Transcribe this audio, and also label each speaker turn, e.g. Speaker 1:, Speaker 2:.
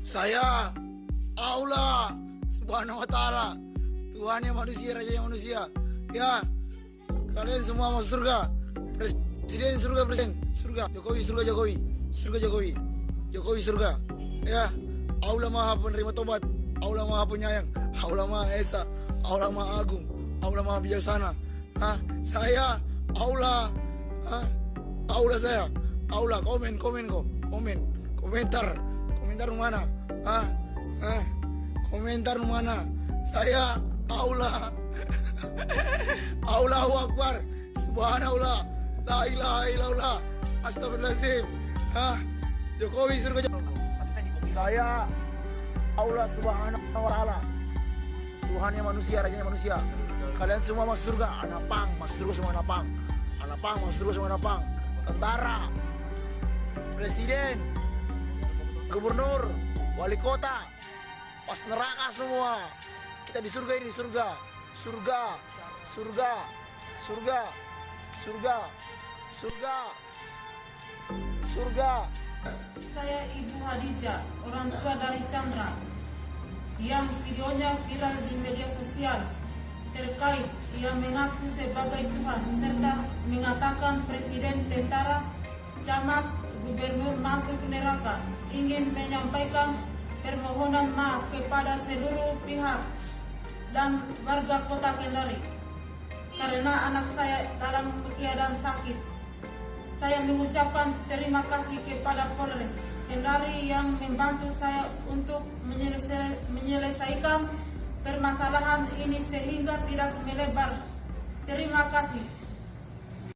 Speaker 1: Saya Allah Subhanahu wa Ta'ala, Tuhan yang manusia, Raja yang manusia. Ya, kalian semua masuk surga. Presiden surga, presiden surga. Jokowi surga, Jokowi surga, Jokowi surga. Ya, Allah Maha penerima tobat, Allah Maha penyayang, Allah Maha Esa, Allah Maha Agung, Allah Maha bijaksana. Saya Allah, Allah saya, Allah. Komentar mana? Komentar mana? Saya Allah. Allahu Akbar. Subhanallah. La ilaha illallah. Astagfirullahaladzim. Jokowi surga. Saya Allah Subhanahu wa Ta'ala, Tuhan yang manusia, Raja yang manusia. Kalian semua masuk surga. Anapang masuk surga semua, anapang. Anapang masuk surga semua, anapang. Tentara, presiden, gubernur, wali kota, pas neraka semua. Kita di surga ini, surga, surga, surga, surga, surga, surga, surga.
Speaker 2: Saya Ibu Hadijah, orang tua dari Chandra, yang videonya viral di media sosial terkait ia mengaku sebagai Tuhan serta mengatakan presiden, tentara, camat, gubernur masuk neraka. Ingin menyampaikan permohonan maaf kepada seluruh pihak dan warga kota Kendari karena anak saya dalam keadaan sakit. Saya mengucapkan terima kasih kepada Polres Kendari yang membantu saya untuk menyelesaikan permasalahan ini sehingga tidak melebar. Terima kasih.